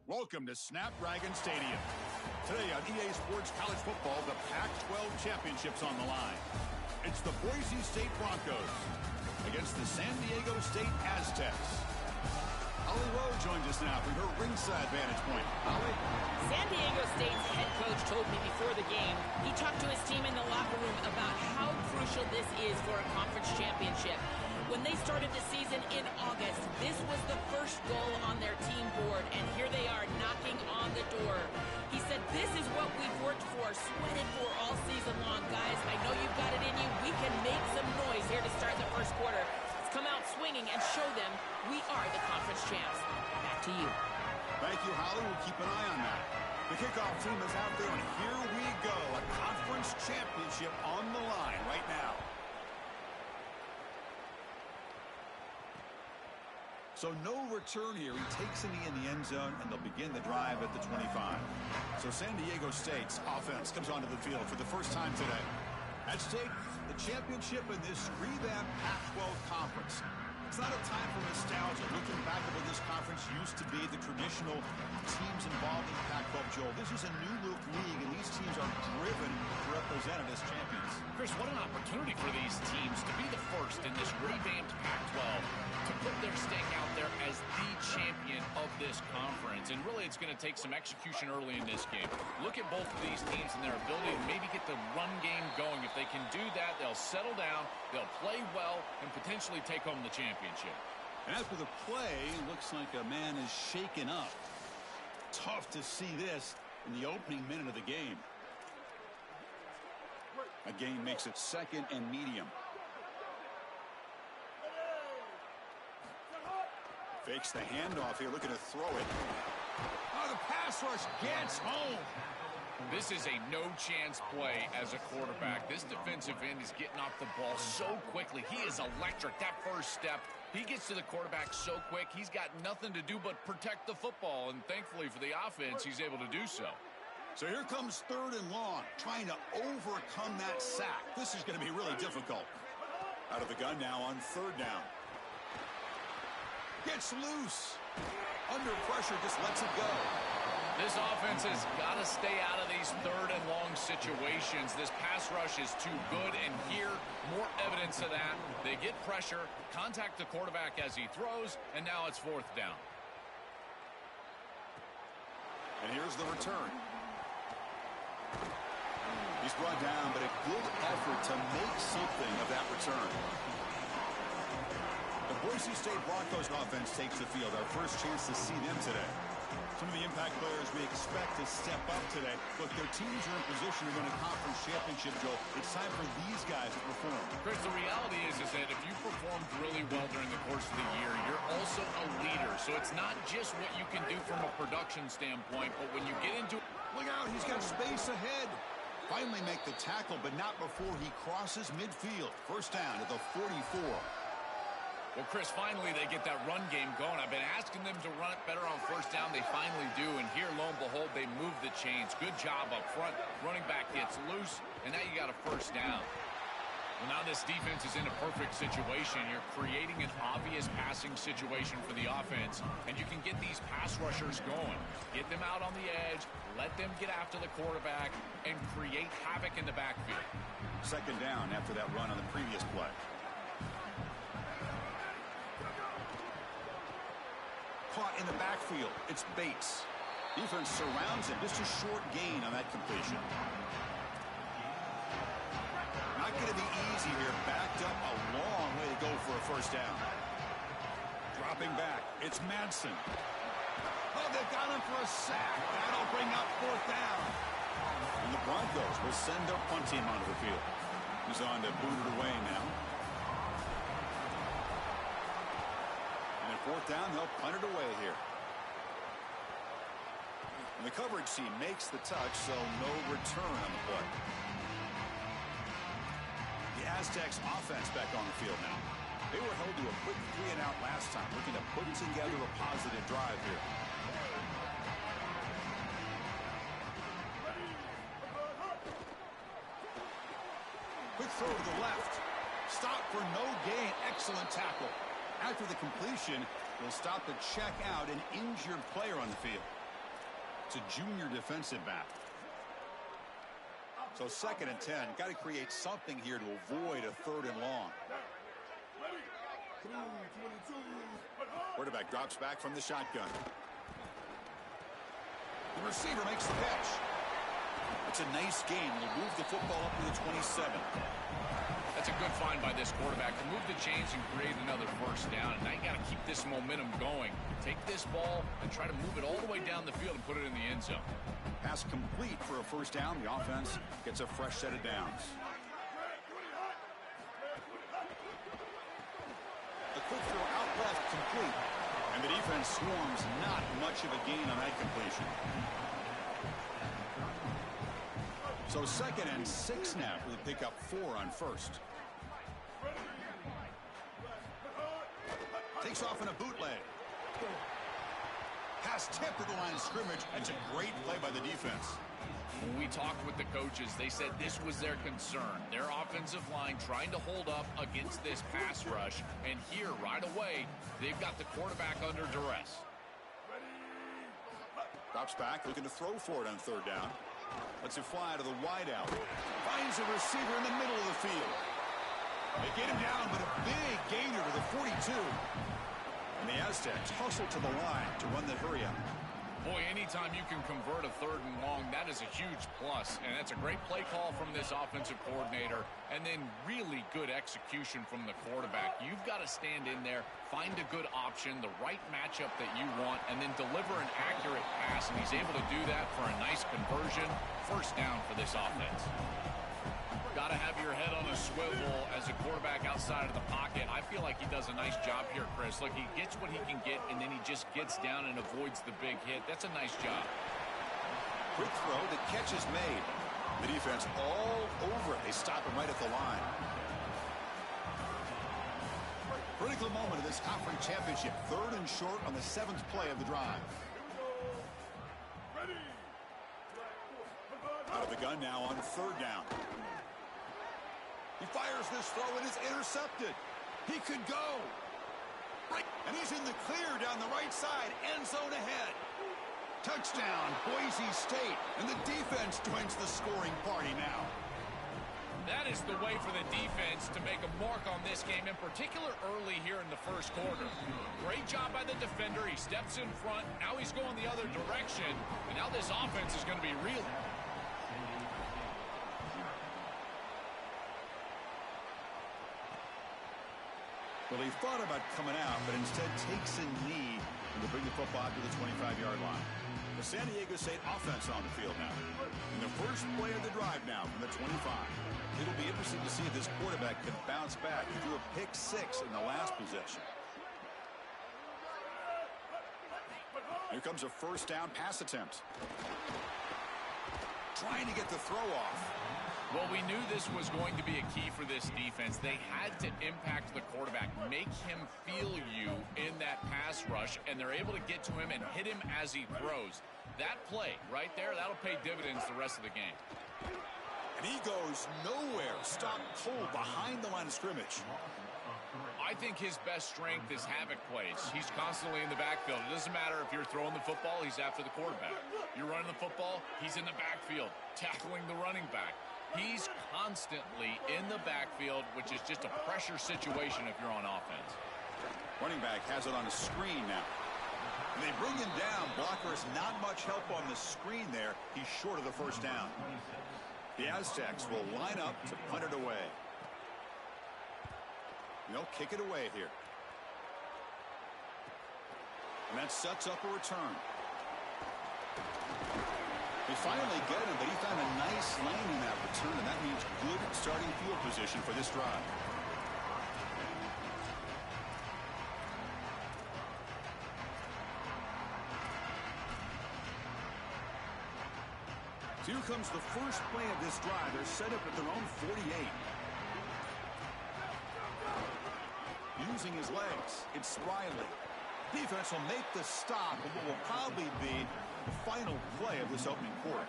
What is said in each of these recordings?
Welcome to Snapdragon Stadium. Today on EA Sports College Football, the Pac-12 Championship's on the line. It's the Boise State Broncos against the San Diego State Aztecs. Holly Rowe joins us now from her ringside vantage point. Holly? San Diego State's head coach told me before the game, he talked to his team in the locker room about how crucial this is for a conference championship. When they started the season in August, this was the first goal on their team board, and here they are knocking on the door. He said, this is what we've worked for, sweated for all season long. Guys, I know you've got it in you. We can make some noise here to start the first quarter. Let's come out swinging and show them we are the conference champs. Back to you. Thank you, Holly. We'll keep an eye on that. The kickoff team is out there, and here we go. A conference championship on the line right now. So no return here. He takes a knee in the end zone, and they'll begin the drive at the 25. So San Diego State's offense comes onto the field for the first time today. At stake, the championship in this revamped Pac-12 conference. It's not a time for nostalgia. Looking back at what this conference used to be, the traditional teams involved in the Pac-12, Joel. This is a new-look league, and these teams are driven to represent it as champions. Chris, what an opportunity for these teams to be the first in this revamped Pac-12 to put their stake out there as the champion of this conference. And really, it's going to take some execution early in this game. Look at both of these teams and their ability to maybe get the run game going. If they can do that, they'll settle down, they'll play well, and potentially take home the championship. And after the play, looks like a man is shaken up. Tough to see this in the opening minute of the game. A gain makes it second and medium. Fakes the handoff here, looking to throw it. Oh, the pass rush gets home. This is a no-chance play as a quarterback. This defensive end is getting off the ball so quickly. He is electric. That first step, he gets to the quarterback so quick, he's got nothing to do but protect the football. And thankfully for the offense, he's able to do so. So here comes third and long, trying to overcome that sack. This is going to be really difficult. Out of the gun now on third down. Gets loose. Under pressure, just lets it go. This offense has got to stay out of these third and long situations. This pass rush is too good, and here, more evidence of that. They get pressure, contact the quarterback as he throws, and now it's fourth down. And here's the return. He's brought down, but a good effort to make something of that return. The Boise State Broncos offense takes the field. Our first chance to see them today. Some of the impact players we expect to step up today. Look, their teams are in position to win a conference championship, Joel. It's time for these guys to perform. Chris, the reality is that if you performed really well during the course of the year, you're also a leader. So it's not just what you can do from a production standpoint, but when you get into... Look out, he's got space ahead. Finally make the tackle, but not before he crosses midfield. First down at the 44. Well, Chris, finally they get that run game going. I've been asking them to run it better on first down. They finally do, and here, lo and behold, they move the chains. Good job up front. Running back gets loose, and now you got a first down. Well, now this defense is in a perfect situation. You're creating an obvious passing situation for the offense, and you can get these pass rushers going. Get them out on the edge, let them get after the quarterback, and create havoc in the backfield. Second down after that run on the previous play. Caught in the backfield. It's Bates. Defense surrounds him. Just a short gain on that completion. Not going to be easy here. Backed up a long way to go for a first down. Dropping back. It's Madsen. Oh, they've got him for a sack. That'll bring up fourth down. And the Broncos will send their punt team onto the field. He's on to boot it away now. Fourth down, they'll punt it away here. And the coverage team makes the touch, so no return on the play. The Aztecs offense back on the field now. They were held to a quick 3-and-out last time, looking to put together a positive drive here. Quick throw to the left. Stop for no gain. Excellent tackle. After the completion, he'll stop to check out an injured player on the field. It's a junior defensive back. So 2nd and 10. Got to create something here to avoid a 3rd and long. Quarterback drops back from the shotgun. The receiver makes the catch. It's a nice game. Will move the football up to the 27. That's a good find by this quarterback to move the chains and create another 1st down. And now you got to keep this momentum going. Take this ball and try to move it all the way down the field and put it in the end zone. Pass complete for a 1st down. The offense gets a fresh set of downs. A quick throw out left, complete. And the defense swarms. Not much of a gain on that completion. So 2nd and 6 now for the pickup 4 on 1st. Takes off in a bootleg. Pass tipped at the line of scrimmage. That's a great play by the defense. When we talked with the coaches, they said this was their concern. Their offensive line trying to hold up against this pass rush. And here, right away, they've got the quarterback under duress. Drops back, looking to throw for it on 3rd down. Lets it fly to the wideout. Finds a receiver in the middle of the field. They get him down, but a big gainer to the 42. And the Aztecs hustle to the line to run the hurry up. Boy, anytime you can convert a 3rd and long, that is a huge plus. And that's a great play call from this offensive coordinator. And then really good execution from the quarterback. You've got to stand in there, find a good option, the right matchup that you want, and then deliver an accurate pass. And he's able to do that for a nice conversion. 1st down for this offense. Got to have your head on a swivel as a quarterback outside of the pocket. I feel like he does a nice job here, Chris. Look, he gets what he can get, and then he just gets down and avoids the big hit. That's a nice job. Quick throw. The catch is made. The defense all over it. They stop him right at the line. Critical moment of this conference championship. 3rd and short on the 7th play of the drive. Out of the gun now on 3rd down. He fires this throw and is intercepted. He could go. And he's in the clear down the right side. End zone ahead. Touchdown, Boise State. And the defense joins the scoring party now. That is the way for the defense to make a mark on this game, in particular early here in the 1st quarter. Great job by the defender. He steps in front. Now he's going the other direction. And now this offense is going to be real. Well, he thought about coming out, but instead takes a knee to bring the football to the 25-yard line. The San Diego State offense on the field now. In the 1st play of the drive now from the 25. It'll be interesting to see if this quarterback can bounce back. He threw a pick 6 in the last possession. Here comes a 1st down pass attempt. Trying to get the throw off. Well, we knew this was going to be a key for this defense. They had to impact the quarterback, make him feel you in that pass rush, and they're able to get to him and hit him as he throws. That play right there, that'll pay dividends the rest of the game. And he goes nowhere. Stop cold behind the line of scrimmage. I think his best strength is havoc plays. He's constantly in the backfield. It doesn't matter if you're throwing the football, he's after the quarterback. You're running the football, he's in the backfield, tackling the running back. He's constantly in the backfield, which is just a pressure situation if you're on offense. Running back has it on a screen now. And they bring him down. Blocker has not much help on the screen there. He's short of the 1st down. The Aztecs will line up to punt it away. They'll kick it away here. And that sets up a return. They finally get him, but he found a nice lane in that return, and that means good starting field position for this drive. So here comes the 1st play of this drive. They're set up at their own 48. Using his legs, it's Riley. Defense will make the stop of what will probably be the final play of this opening quarter.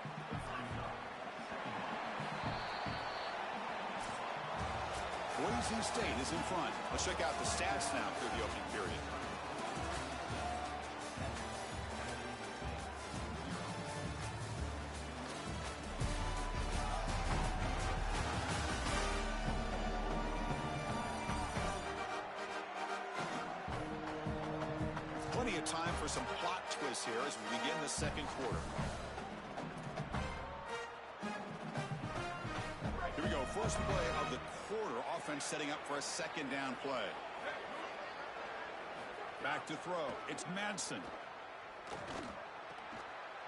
Boise State is in front. Let's check out the stats now through the opening period. of time for some plot twists here as we begin the second quarter. Here we go. First play of the quarter. Offense setting up for a second down play. Back to throw. It's Madsen.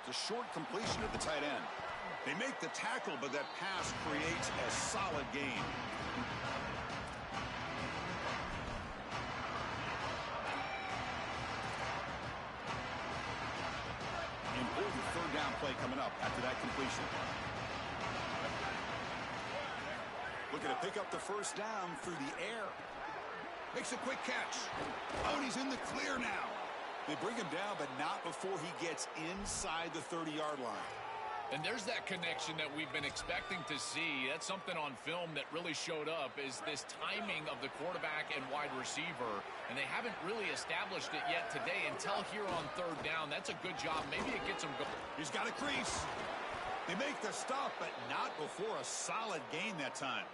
It's a short completion at the tight end. They make the tackle, but that pass creates a solid gain. Important third down play coming up after that completion. Looking to pick up the first down through the air. Makes a quick catch. Oh, and he's in the clear now. They bring him down, but not before he gets inside the 30-yard line. And there's that connection that we've been expecting to see. That's something on film that really showed up, is this timing of the quarterback and wide receiver. And they haven't really established it yet today until here on third down. That's a good job. Maybe it gets him going. He's got a crease. They make the stop, but not before a solid gain that time.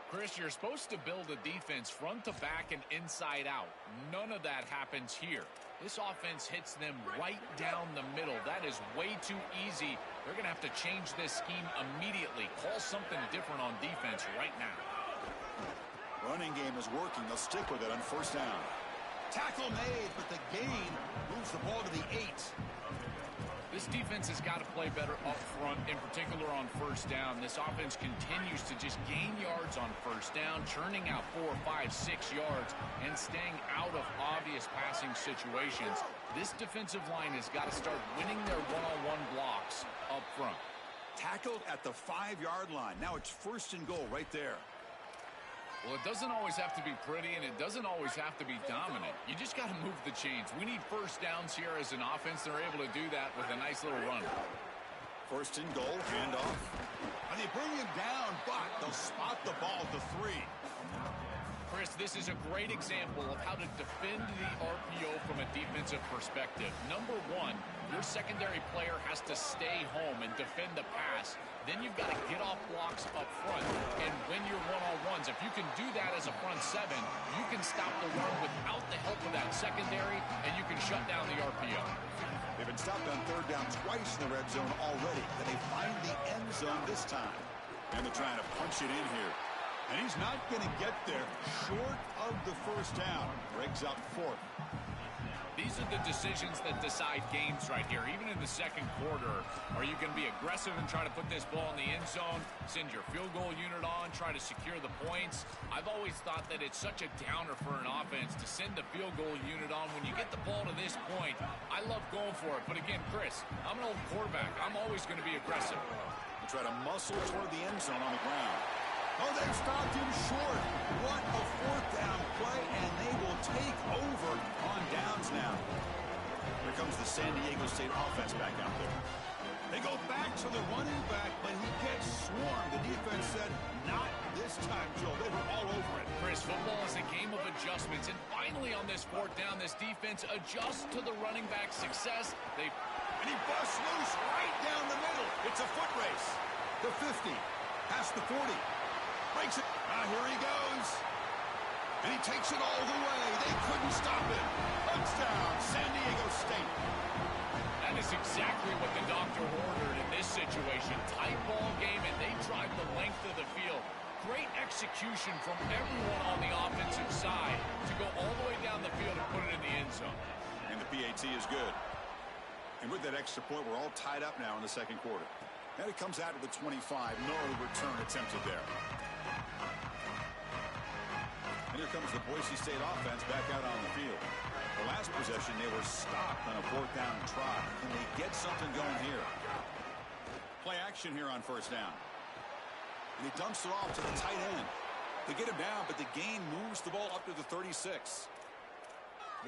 Chris, you're supposed to build a defense front to back and inside out. None of that happens here. This offense hits them right down the middle. That is way too easy. They're going to have to change this scheme immediately. Call something different on defense right now. Running game is working. They'll stick with it on first down. Tackle made, but the gain moves the ball to the 8. This defense has got to play better up front, in particular on first down. This offense continues to just gain yards on first down, churning out 4, 5, 6 yards, and staying out of obvious passing situations. This defensive line has got to start winning their one-on-one blocks up front. Tackled at the 5-yard line. Now it's first and goal right there. Well, it doesn't always have to be pretty, and it doesn't always have to be dominant. You just got to move the chains. We need first downs here as an offense. They're able to do that with a nice little run. First and goal, handoff. And they bring him down, but they'll spot the ball at the 3. Chris, this is a great example of how to defend the RPO from a defensive perspective. Number one, your secondary player has to stay home and defend the pass. Then you've got to get off blocks up front and win your one-on-ones. If you can do that as a front 7, you can stop the run without the help of that secondary, and you can shut down the RPO. They've been stopped on third down twice in the red zone already. Then they find the end zone this time. And they're trying to punch it in here. And he's not going to get there short of the first down. Breaks up 4th. These are the decisions that decide games right here. Even in the second quarter, are you going to be aggressive and try to put this ball in the end zone, send your field goal unit on, try to secure the points? I've always thought that it's such a downer for an offense to send the field goal unit on. When you get the ball to this point, I love going for it. But again, Chris, I'm an old quarterback. I'm always going to be aggressive. They try to muscle toward the end zone on the ground. Oh, they've stopped him short. What a 4th down play, and they will take over on downs now. Here comes the San Diego State offense back out there. They go back to the running back, but he gets swarmed. The defense said, not this time, Joe. They were all over it. Chris, football is a game of adjustments, and finally on this 4th down, this defense adjusts to the running back's success. And he busts loose right down the middle. It's a foot race. The 50, past the 40. Breaks it. Here he goes. And he takes it all the way. They couldn't stop it. Touchdown, San Diego State. That is exactly what the doctor ordered in this situation. Tight ball game, and they drive the length of the field. Great execution from everyone on the offensive side to go all the way down the field and put it in the end zone. And the PAT is good. And with that extra point, we're all tied up now in the second quarter. And it comes out to the 25. No return attempted there. And here comes the Boise State offense back out on the field. The last possession, they were stopped on a 4th down try. Can they get something going here? Play action here on first down. And he dumps it off to the tight end. They get him down, but the gain moves the ball up to the 36.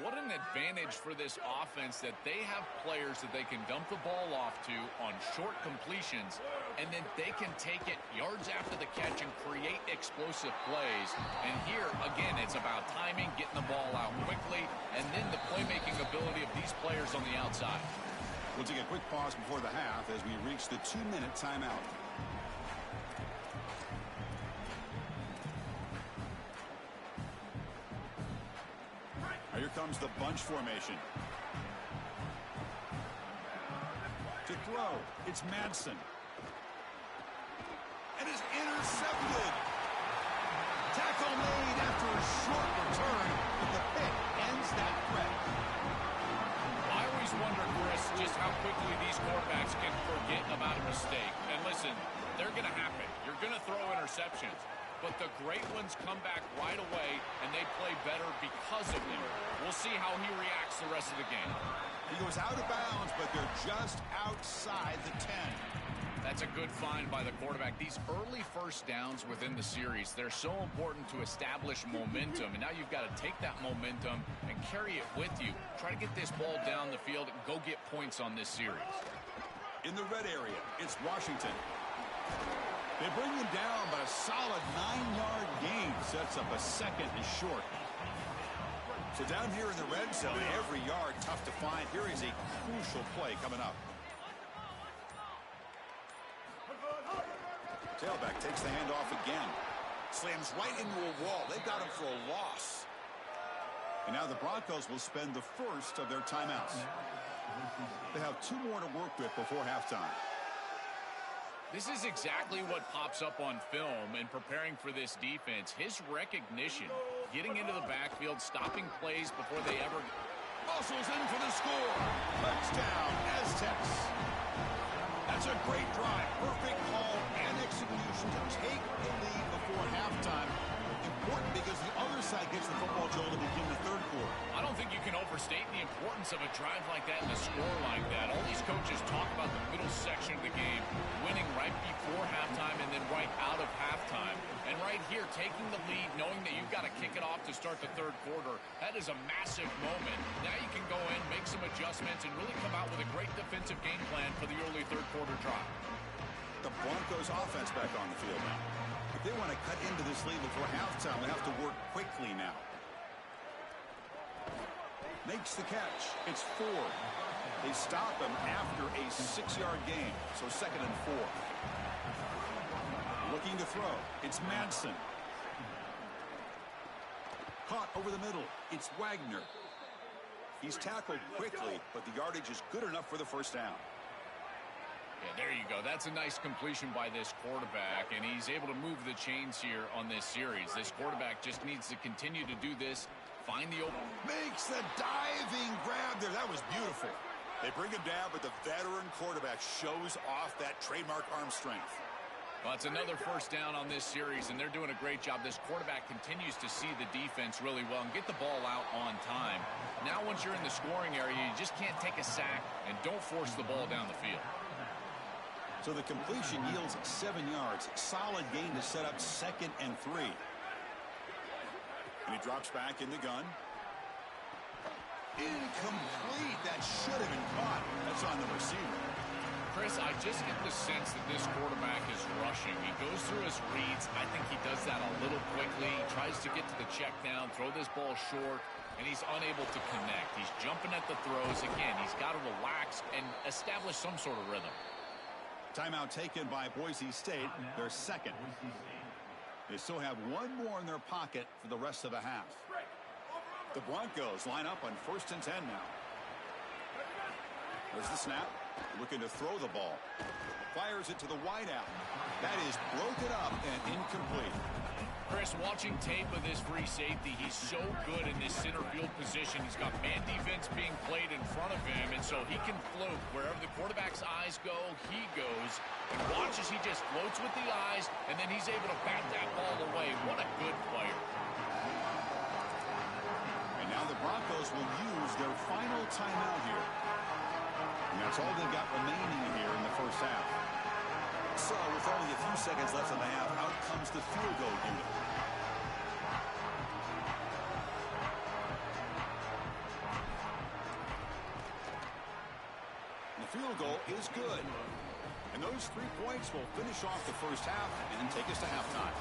What an advantage for this offense that they have players that they can dump the ball off to on short completions, and then they can take it yards after the catch and create explosive plays. And here, again, it's about timing, getting the ball out quickly, and then the playmaking ability of these players on the outside. We'll take a quick pause before the half as we reach the 2-minute timeout. Here comes the bunch formation. To throw, it's Madsen. And is intercepted. Tackle made after a short return, but the pick ends that threat. I always wonder, Chris, just how quickly these quarterbacks can forget about a mistake. And listen, they're going to happen. You're going to throw interceptions. But the great ones come back right away, and they play better because of them. We'll see how he reacts the rest of the game. He goes out of bounds, but they're just outside the 10. That's a good find by the quarterback. These early first downs within the series, they're so important to establish momentum. And now you've got to take that momentum and carry it with you. Try to get this ball down the field and go get points on this series. In the red area, it's Washington. They bring him down, but a solid 9-yard gain sets up a second and short. So down here in the red zone, every yard tough to find. Here is a crucial play coming up. Tailback takes the handoff again. Slams right into a wall. They've got him for a loss. And now the Broncos will spend the first of their timeouts. They have 2 more to work with before halftime. This is exactly what pops up on film in preparing for this defense. His recognition, getting into the backfield, stopping plays before they ever... Muscles in for the score. Touchdown, Aztecs. That's a great drive. Perfect call and execution to take the lead before halftime. Important because the other side gets the football, Joel, to begin the third quarter. I don't think you can overstate the importance of a drive like that and a score like that. All these coaches talk about the middle section of the game, winning right before halftime and then right out of halftime. And right here, taking the lead, knowing that you've got to kick it off to start the third quarter, that is a massive moment. Now you can go in, make some adjustments, and really come out with a great defensive game plan for the early third quarter drive. The Broncos offense back on the field now. If they want to cut into this lead before halftime, they have to work quickly now. Makes the catch. It's 4. They stop him after a 6-yard gain, so 2nd and 4. Looking to throw. It's Madsen. Caught over the middle. It's Wagner. He's tackled quickly, but the yardage is good enough for the first down. Yeah, there you go. That's a nice completion by this quarterback, and he's able to move the chains here on this series. This quarterback just needs to continue to do this, find the open. Makes the diving grab there. That was beautiful. They bring him down, but the veteran quarterback shows off that trademark arm strength. Well, it's another first down on this series, and they're doing a great job. This quarterback continues to see the defense really well and get the ball out on time. Now, once you're in the scoring area, you just can't take a sack and don't force the ball down the field. So the completion yields 7 yards. Solid gain to set up 2nd and 3. And he drops back in the gun. Incomplete. That should have been caught. That's on the receiver. Chris, I just get the sense that this quarterback is rushing. He goes through his reads. I think he does that a little quickly. He tries to get to the check down, throw this ball short, and he's unable to connect. He's jumping at the throws. Again, he's got to relax and establish some sort of rhythm. Timeout taken by Boise State, their 2nd. They still have 1 more in their pocket for the rest of the half. The Broncos line up on 1st and 10 now. There's the snap. Looking to throw the ball. Fires it to the wideout. That is broken up and incomplete. Chris, watching tape of this free safety, he's so good in this center field position. He's got man defense being played in front of him, and so he can float. Wherever the quarterback's eyes go, he goes. And watch as he just floats with the eyes, and then he's able to bat that ball away. What a good player. And now the Broncos will use their final timeout here. And that's all they've got remaining here in the first half. So, with only a few seconds left in the half, out comes the field goal unit. The field goal is good. And those 3 points will finish off the first half and take us to halftime.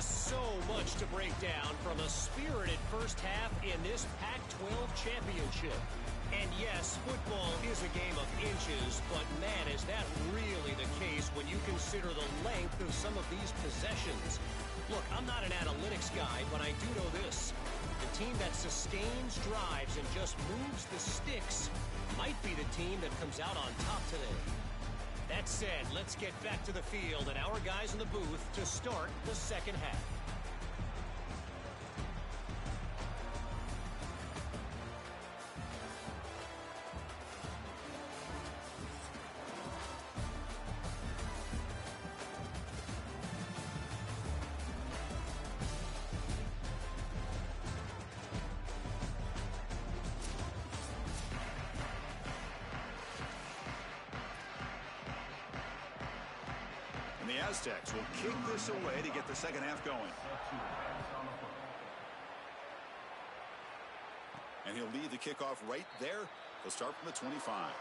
So much to break down from a spirited first half in this Pac-12 championship. And yes, football is a game of inches, but man, is that really the case when you consider the length of some of these possessions. Look, I'm not an analytics guy, but I do know this. The team that sustains drives and just moves the sticks might be the team that comes out on top today. That said, let's get back to the field and our guys in the booth to start the second half. The Aztecs will kick this away to get the second half going. And he'll lead the kickoff right there. He'll start from the 25.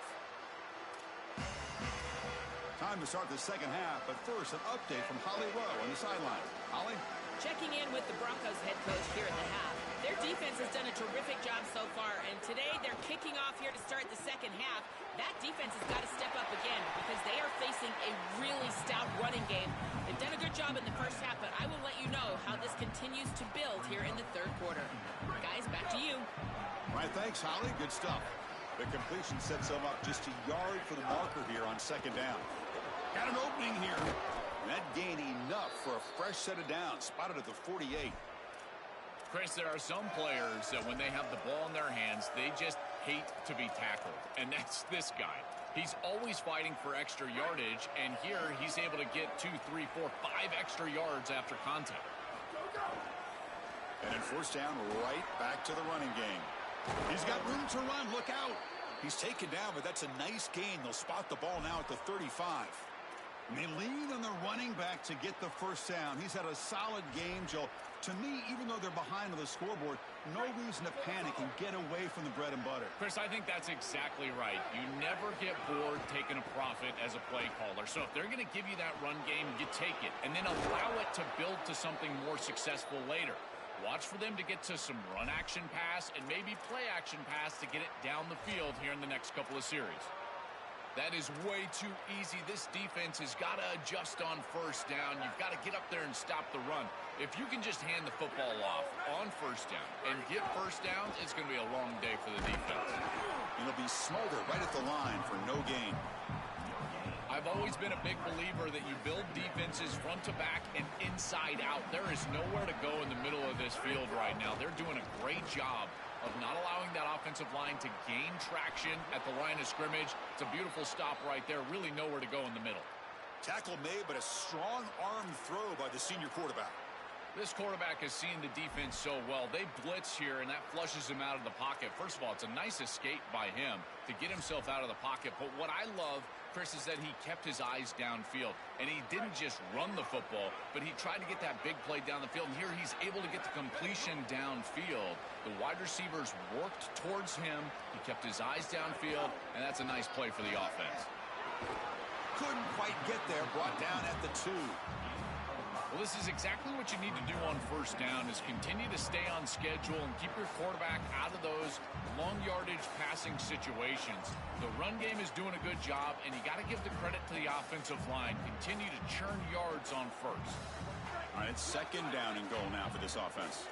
Time to start the second half, but first an update from Holly Rowe on the sideline. Holly? Checking in with the Broncos head coach here at the half. Their defense has done a terrific job so far, and today they're kicking off here to start the second half. That defense has got to step up again because they are facing a really stout running game. They've done a good job in the first half, but I will let you know how this continues to build here in the third quarter. Guys, back to you. All right, thanks, Holly. Good stuff. The completion sets them up just a yard for the marker here on second down. Got an opening here. That gain enough for a fresh set of downs. Spotted at the 48. Chris, there are some players that when they have the ball in their hands, they just hate to be tackled. And that's this guy. He's always fighting for extra yardage, and here he's able to get 2, 3, 4, 5 extra yards after contact. And in first down, right back to the running game. He's got room to run. Look out. He's taken down, but that's a nice gain. They'll spot the ball now at the 35. And they lean on the running back to get the first down. He's had a solid game, Joe. To me, even though they're behind on the scoreboard, no reason to panic and get away from the bread and butter. Chris, I think that's exactly right. You never get bored taking a profit as a play caller. So if they're going to give you that run game, you take it. And then allow it to build to something more successful later. Watch for them to get to some run action pass and maybe play action pass to get it down the field here in the next couple of series. That is way too easy. This defense has got to adjust on first down. You've got to get up there and stop the run. If you can just hand the football off on first down and get first downs, it's going to be a long day for the defense. It'll be Smolder right at the line for no gain. I've always been a big believer that you build defenses front to back and inside out. There is nowhere to go in the middle of this field right now. They're doing a great job of not allowing that offensive line to gain traction at the line of scrimmage. It's a beautiful stop right there. Really nowhere to go in the middle. Tackle made, but a strong arm throw by the senior quarterback. This quarterback has seen the defense so well. They blitz here, and that flushes him out of the pocket. First of all, it's a nice escape by him to get himself out of the pocket. But what I love, Chris, is that he kept his eyes downfield. And he didn't just run the football, but he tried to get that big play down the field. And here he's able to get the completion downfield. The wide receivers worked towards him. He kept his eyes downfield, and that's a nice play for the offense. Couldn't quite get there, brought down at the 2. Well, this is exactly what you need to do on first down is continue to stay on schedule and keep your quarterback out of those long yardage passing situations. The run game is doing a good job, and you got to give the credit to the offensive line. Continue to churn yards on first. All right, it's second down and goal now for this offense.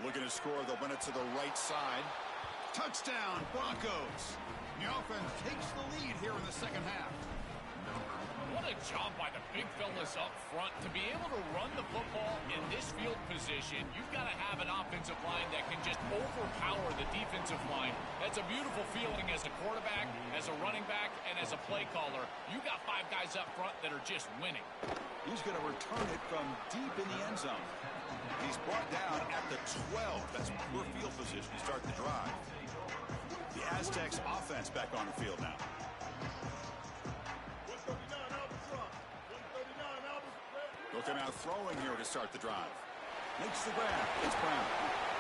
Looking to score, they'll run it to the right side. Touchdown, Broncos. The offense takes the lead here in the second half. What a job by the big fellas up front. To be able to run the football in this field position, you've got to have an offensive line that can just overpower the defensive line. That's a beautiful feeling as a quarterback, as a running back, and as a play caller. You got 5 guys up front that are just winning. He's going to return it from deep in the end zone. He's brought down at the 12. That's poor field position to start the drive. The Aztecs offense back on the field now. Looking out throwing here to start the drive. Makes the grab. It's Brown.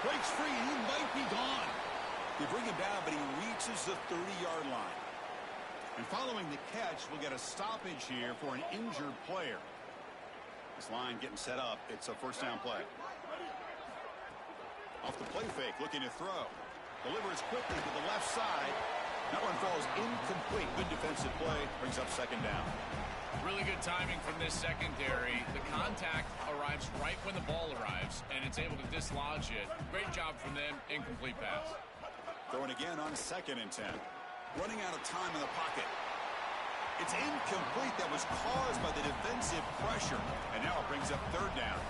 Breaks free. He might be gone. They bring him down, but he reaches the 30-yard line. And following the catch, we'll get a stoppage here for an injured player. This line getting set up. It's a first down play. Off the play fake, looking to throw. Delivers quickly to the left side. That one falls incomplete. Good defensive play. Brings up second down. Really good timing from this secondary. The contact arrives right when the ball arrives, and it's able to dislodge it. Great job from them. Incomplete pass. Throwing again on 2nd and 10. Running out of time in the pocket. It's incomplete. That was caused by the defensive pressure. And now it brings up 3rd down.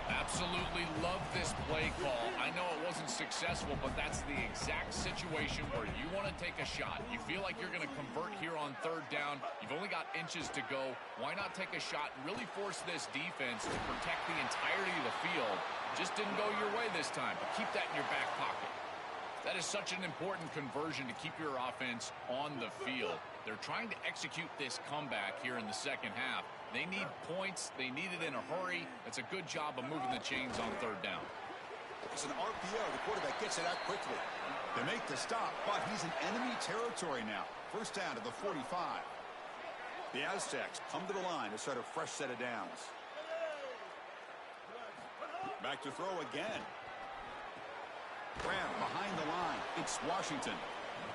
Absolutely love this play call. I know it wasn't successful, but that's the exact situation where you want to take a shot. You feel like you're going to convert here on 3rd down. You've only got inches to go. Why not take a shot and really force this defense to protect the entirety of the field? Just didn't go your way this time, but keep that in your back pocket. That is such an important conversion to keep your offense on the field. They're trying to execute this comeback here in the second half. They need points. They need it in a hurry. That's a good job of moving the chains on 3rd down. It's an RPO. The quarterback gets it out quickly. They make the stop, but he's in enemy territory now. 1st down to the 45. The Aztecs come to the line to start a fresh set of downs. Back to throw again. Graham behind the line. It's Washington.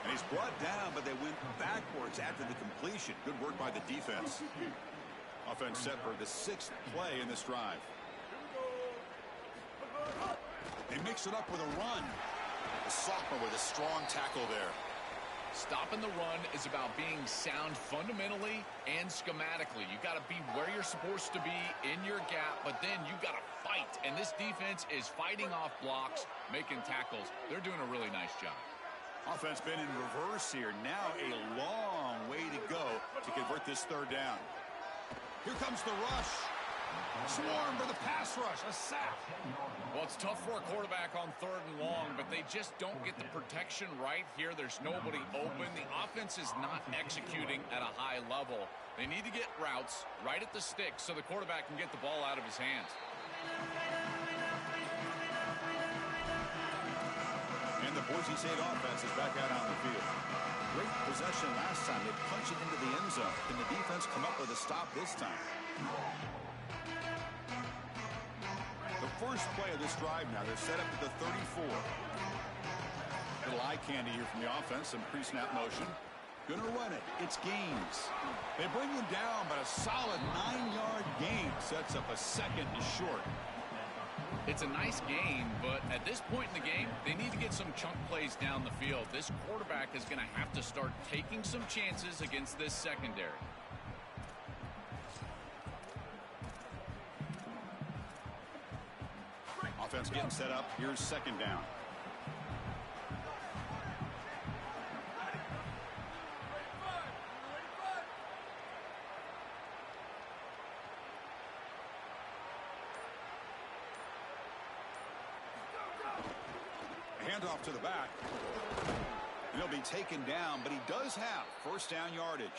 And he's brought down, but they went backwards after the completion. Good work by the defense. Offense set for the 6th play in this drive. They mix it up with a run. The sophomore with a strong tackle there. Stopping the run is about being sound fundamentally and schematically. You got to be where you're supposed to be in your gap, but then you got to fight. And this defense is fighting off blocks, making tackles. They're doing a really nice job. Offense been in reverse here. Now a long way to go to convert this 3rd down. Here comes the rush. Swarm for the pass rush. A sack. Well, it's tough for a quarterback on 3rd and long, but they just don't get the protection right here. There's nobody open. The offense is not executing at a high level. They need to get routes right at the stick so the quarterback can get the ball out of his hands. And the Boise State offense is back out on the field. Great possession last time. They punch it into the end zone. Can the defense come up with a stop this time? The first play of this drive now. They're set up at the 34. Little eye candy here from the offense. Some pre-snap motion. Gonna run it. It's Gaines. They bring him down, but a solid 9-yard gain sets up a 2nd and short. It's a nice gain, but at this point in the game, they need to get some chunk plays down the field. This quarterback is going to have to start taking some chances against this secondary. Offense getting set up. Here's 2nd down. Handoff to the back. And he'll be taken down, but he does have 1st down yardage.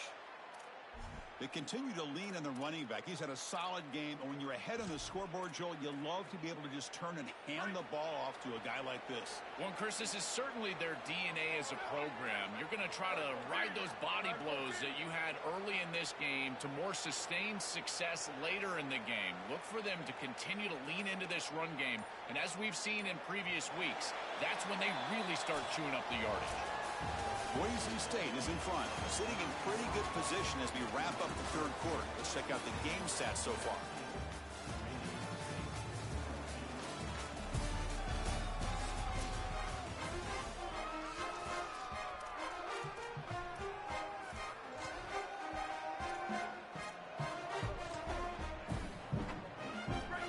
They continue to lean on the running back. He's had a solid game, and when you're ahead on the scoreboard, Joel, you love to be able to just turn and hand the ball off to a guy like this. Well, Chris, this is certainly their DNA as a program. You're going to try to ride those body blows that you had early in this game to more sustained success later in the game. Look for them to continue to lean into this run game, and as we've seen in previous weeks, that's when they really start chewing up the yardage. Boise State is in front, sitting in pretty good position as we wrap up the 3rd quarter. Let's check out the game stats so far.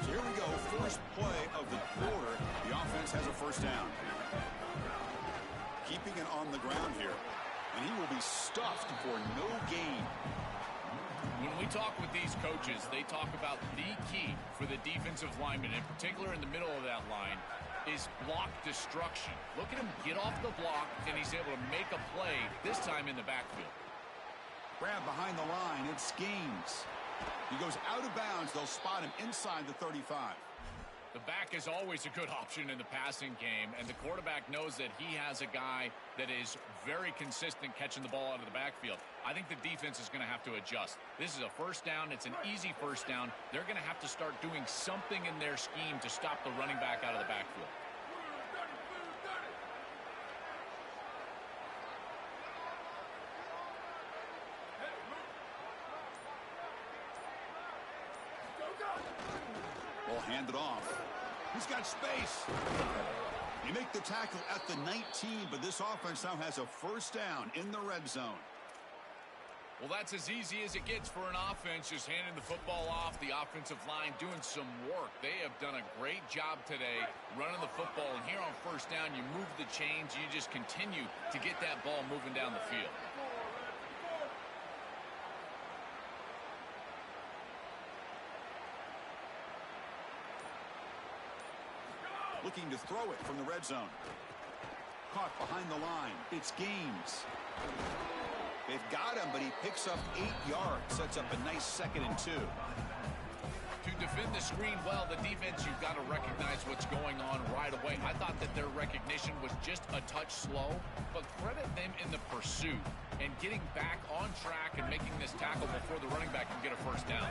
So here we go, first play of the quarter. The offense has a 1st down. Keeping it on the ground here. And he will be stuffed for no gain. When we talk with these coaches, they talk about the key for the defensive lineman, in particular in the middle of that line, is block destruction. Look at him get off the block, and he's able to make a play, this time in the backfield. Grab behind the line. It's Gaines. He goes out of bounds. They'll spot him inside the 35. The back is always a good option in the passing game, and the quarterback knows that he has a guy that is very consistent catching the ball out of the backfield. I think the defense is going to have to adjust. This is a 1st down. It's an easy 1st down. They're going to have to start doing something in their scheme to stop the running back out of the backfield. They'll hand it off. He's got space. You make the tackle at the 19, but this offense now has a first down in the red zone. Well, that's as easy as it gets for an offense, just handing the football off. The offensive line doing some work. They have done a great job today running the football. And here on first down, you move the chains. You just continue to get that ball moving down the field. Looking to throw it from the red zone. Caught behind the line. It's Gaines. They've got him, but he picks up 8 yards. Sets up a nice 2nd and 2. To defend the screen well, the defense, you've got to recognize what's going on right away. I thought that their recognition was just a touch slow, but credit them in the pursuit and getting back on track and making this tackle before the running back can get a first down.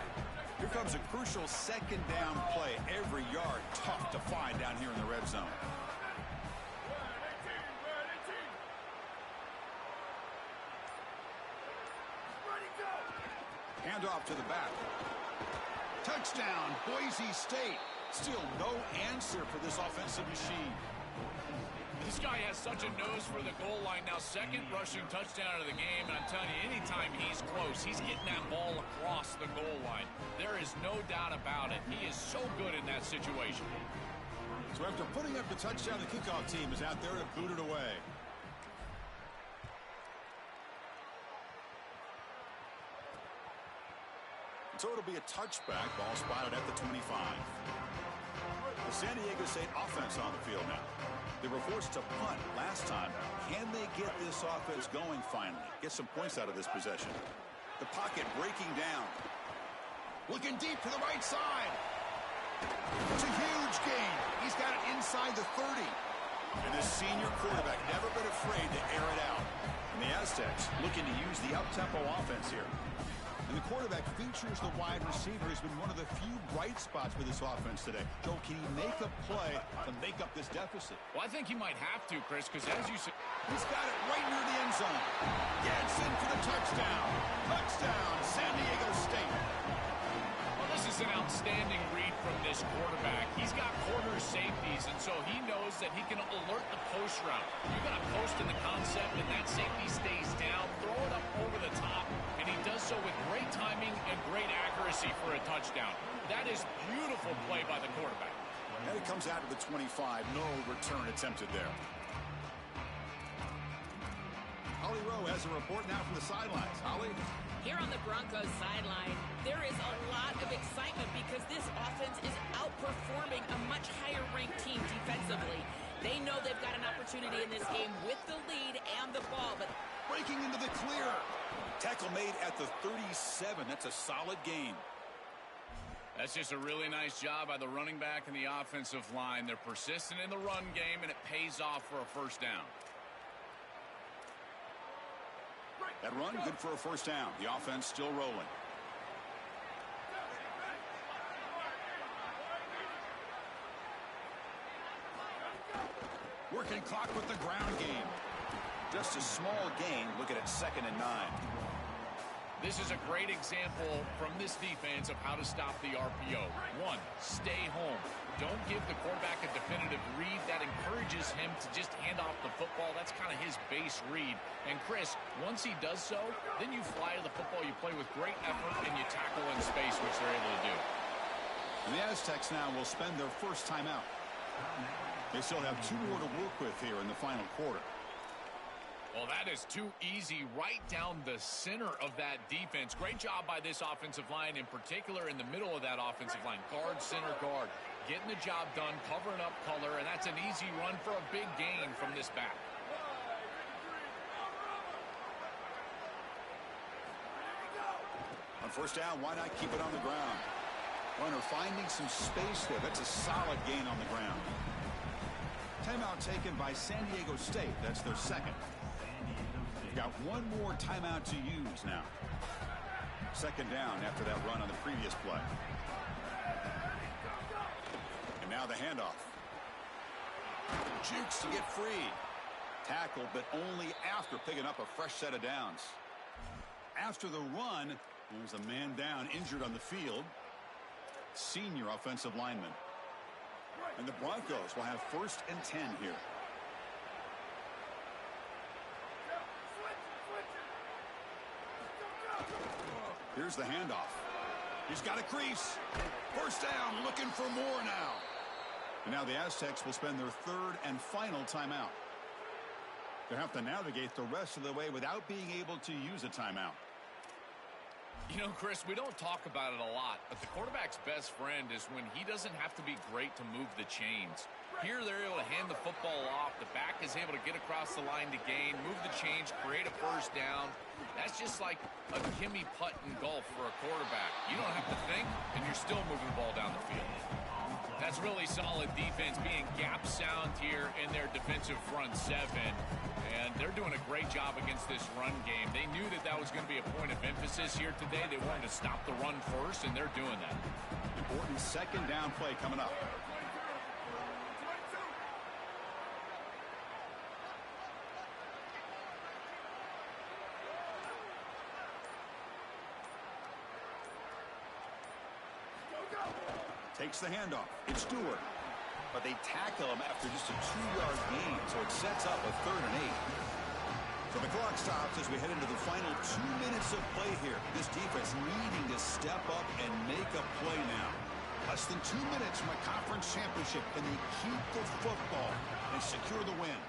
Here comes a crucial 2nd down play. Every yard tough to find down here in the red zone. Hand off to the back. Touchdown, Boise State. Still no answer for this offensive machine. This guy has such a nose for the goal line. Now, 2nd rushing touchdown of the game, and I'm telling you, anytime he's close, he's getting that ball across the goal line. There is no doubt about it. He is so good in that situation. So after putting up the touchdown, the kickoff team is out there to boot it away. So it'll be a touchback. Ball spotted at the 25. The San Diego State offense on the field now. They were forced to punt last time. Can they get this offense going finally? Get some points out of this possession. The pocket breaking down. Looking deep to the right side. It's a huge gain. He's got it inside the 30. And this senior quarterback never been afraid to air it out. And the Aztecs looking to use the up-tempo offense here. And the quarterback features the wide receiver has been one of the few bright spots for this offense today. Joe, can he make a play to make up this deficit? Well, I think he might have to, Chris, because as you said, he's got it right near the end zone. Gets in for the touchdown. Touchdown, San Diego State. Well, this is an outstanding read from this quarterback. He's got corner safeties, and so he knows that he can alert the post route. You got a post in the concept, and that safety stays down. Throw it up over the top. And he does so with great timing and great accuracy for a touchdown. That is beautiful play by the quarterback. And it comes out to the 25. No return attempted there. Holly Rowe has a report now from the sidelines. Holly? Here on the Broncos sideline, there is a lot of excitement because this offense is outperforming a much higher-ranked team defensively. They know they've got an opportunity in this game with the lead and the ball, but breaking into the clear. Tackle made at the 37. That's a solid gain. That's just a really nice job by the running back and the offensive line. They're persistent in the run game, and it pays off for a first down. That run, good for a first down. The offense still rolling. Working clock with the ground game. Just a small gain. Looking at 2nd and 9. This is a great example from this defense of how to stop the RPO. 1, stay home. Don't give the quarterback a definitive read. That encourages him to just hand off the football. That's kind of his base read. And Chris, once he does so, then you fly to the football. You play with great effort, and you tackle in space, which they're able to do. And the Aztecs now will spend their first timeout. They still have 2 more to work with here in the final quarter. Well, that is too easy right down the center of that defense. Great job by this offensive line, in particular in the middle of that offensive line. Guard, center, guard. Getting the job done, covering up color, and that's an easy run for a big gain from this back. On first down, why not keep it on the ground? Runner finding some space there. That's a solid gain on the ground. Timeout taken by San Diego State. That's their 2nd. Got 1 more timeout to use now. 2nd down after that run on the previous play. And now the handoff. Jukes to get free. Tackled, but only after picking up a fresh set of downs. After the run, there's a man down injured on the field. Senior offensive lineman. And the Broncos will have 1st and 10 here. Here's the handoff. He's got a crease. 1st down, looking for more now. And now the Aztecs will spend their 3rd and final timeout. They'll have to navigate the rest of the way without being able to use a timeout. You know, Chris, we don't talk about it a lot, but the quarterback's best friend is when he doesn't have to be great to move the chains. Here, they're able to hand the football off. The back is able to get across the line to gain, move the chains, create a 1st down. That's just like a gimme putt in golf for a quarterback. You don't have to think, and you're still moving the ball down the field. That's really solid defense, being gap sound here in their defensive front 7. And they're doing a great job against this run game. They knew that that was going to be a point of emphasis here today. They wanted to stop the run first, and they're doing that. Important 2nd down play coming up. Takes the handoff. It's Stewart. But they tackle him after just a 2-yard gain, so it sets up a 3rd and 8. So the clock stops as we head into the final 2 minutes of play here. This defense needing to step up and make a play now. Less than 2 minutes from a conference championship. Can they keep the football and secure the win?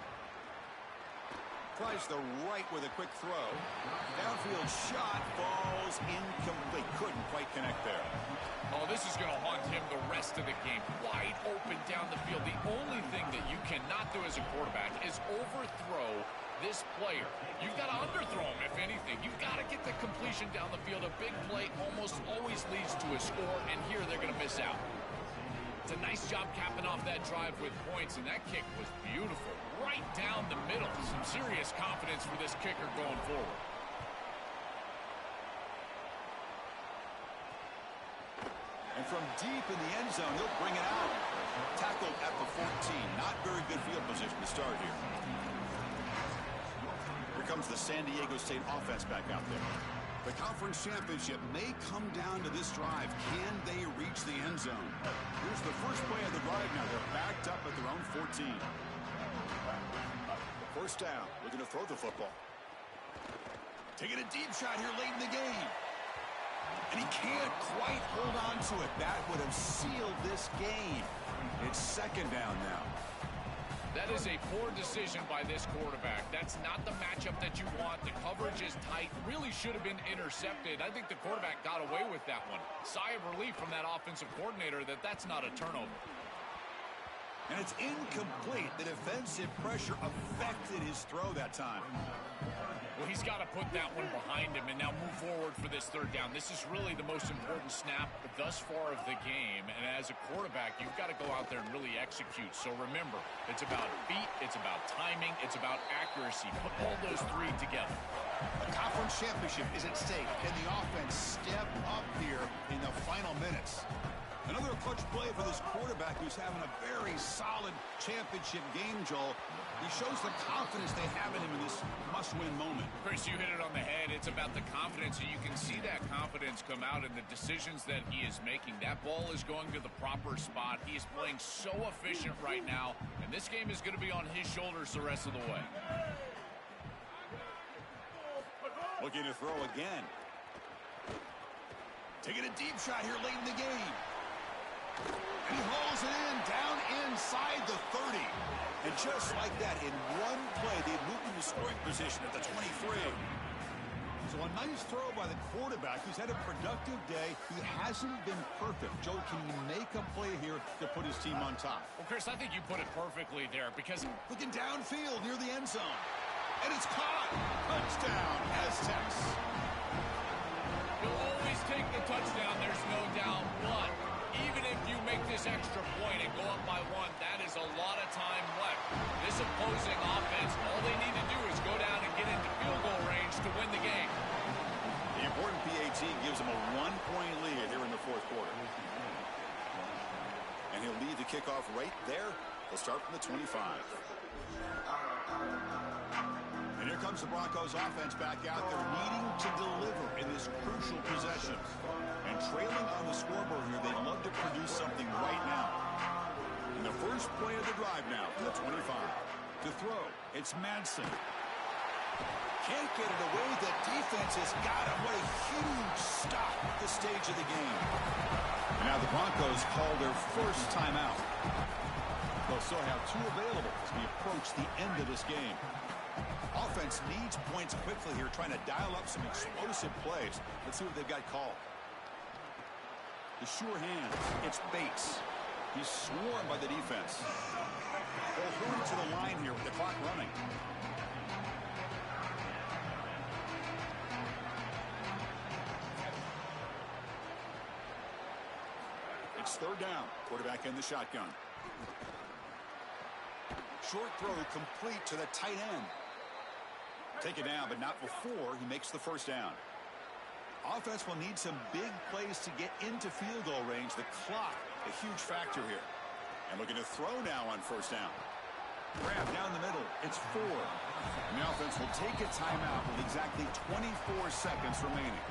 Tries the right with a quick throw. Downfield shot falls incomplete. Couldn't quite connect there. Oh, this is going to haunt him the rest of the game. Wide open down the field. The only thing that you cannot do as a quarterback is overthrow this player. You've got to underthrow him, if anything. You've got to get the completion down the field. A big play almost always leads to a score, and here they're going to miss out. It's a nice job capping off that drive with points, and that kick was beautiful. Right down the middle. Some serious confidence for this kicker going forward. And from deep in the end zone, he'll bring it out. Tackled at the 14. Not very good field position to start here. Here comes the San Diego State offense back out there. The conference championship may come down to this drive. Can they reach the end zone? Here's the first play of the drive now. They're backed up at their own 14. 1st down. Looking to throw the football. Taking a deep shot here late in the game. And he can't quite hold on to it. That would have sealed this game. It's 2nd down now. That is a poor decision by this quarterback. That's not the matchup that you want. The coverage is tight. Really should have been intercepted. I think the quarterback got away with that one. Sigh of relief from that offensive coordinator that that's not a turnover. And it's incomplete. The defensive pressure affected his throw that time. Well, he's got to put that one behind him and now move forward for this 3rd down. This is really the most important snap thus far of the game. And as a quarterback, you've got to go out there and really execute. So remember, it's about feet, it's about timing, it's about accuracy. Put all those 3 together. A conference championship is at stake. Can the offense step up here in the final minutes? Another clutch play for this quarterback who's having a very solid championship game, Joel. He shows the confidence they have in him in this must-win moment. Chris, you hit it on the head. It's about the confidence, and you can see that confidence come out in the decisions that he is making. That ball is going to the proper spot. He is playing so efficient right now, and this game is going to be on his shoulders the rest of the way. Looking to throw again. Taking a deep shot here late in the game. And he hauls it in, down inside the 30. And just like that, in one play, they've moved into scoring position at the 23. So a nice throw by the quarterback. He's had a productive day. He hasn't been perfect. Joe, can he make a play here to put his team on top? Well, Chris, I think you put it perfectly there because looking downfield near the end zone. And it's caught. Touchdown, Aztecs. You'll always take the touchdown, there's no doubt. But even if you make this extra point and go up by 1, that is a lot of time left. This opposing offense, all they need to do is go down and get into field goal range to win the game. The important PAT gives them a 1-point lead here in the 4th quarter. And he'll lead the kickoff right there. They'll start from the 25. And here comes the Broncos offense back out there needing to deliver in this crucial possession. And trailing on the scoreboard here, they'd love to produce something right now. And And the first play of the drive now from the 25. To throw, it's Madsen. Can't get it away. The defense has got him. What a huge stop at this stage of the game. And now the Broncos call their first timeout. They'll still have 2 available as we approach the end of this game. Offense needs points quickly here, trying to dial up some explosive plays. Let's see what they've got called. The sure hands. It's Bates. He's swarmed by the defense. They'll hurry to the line here with the clock running. It's third down. Quarterback in the shotgun. Short throw complete to the tight end. Take it down, but not before he makes the first down. Offense will need some big plays to get into field goal range. The clock, a huge factor here. And looking to throw now on first down. Grab down the middle. It's 4. And the offense will take a timeout with exactly 24 seconds remaining.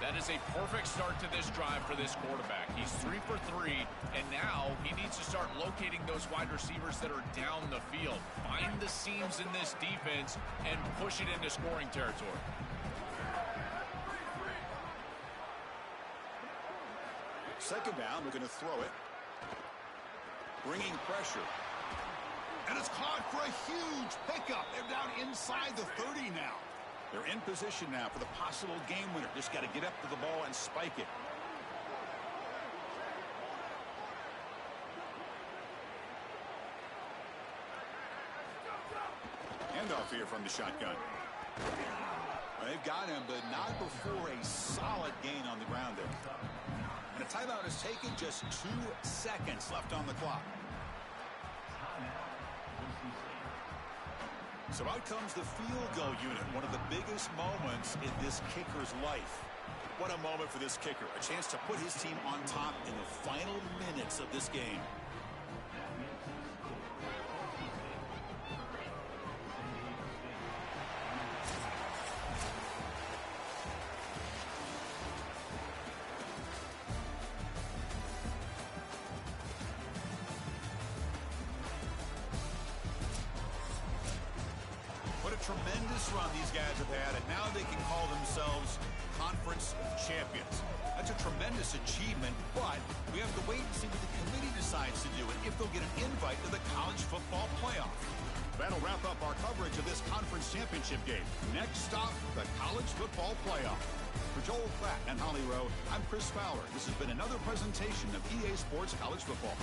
That is a perfect start to this drive for this quarterback. He's 3 for 3, and now he needs to start locating those wide receivers that are down the field. Find the seams in this defense and push it into scoring territory. Second down, we're going to throw it. Bringing pressure. And it's caught for a huge pickup. They're down inside the 30 now. They're in position now for the possible game winner. Just got to get up to the ball and spike it. Handoff here from the shotgun. Well, they've got him, but not before a solid gain on the ground there. And a timeout is taken. Just 2 seconds left on the clock. So out comes the field goal unit, one of the biggest moments in this kicker's life. What a moment for this kicker. A chance to put his team on top in the final minutes of this game. Tremendous run these guys have had, and now they can call themselves conference champions. That's a tremendous achievement, but we have to wait and see what the committee decides to do and if they'll get an invite to the college football playoff. That'll wrap up our coverage of this conference championship game. Next stop, the college football playoff. For Joel Klatt and Holly Rowe, I'm Chris Fowler. This has been another presentation of EA Sports College Football.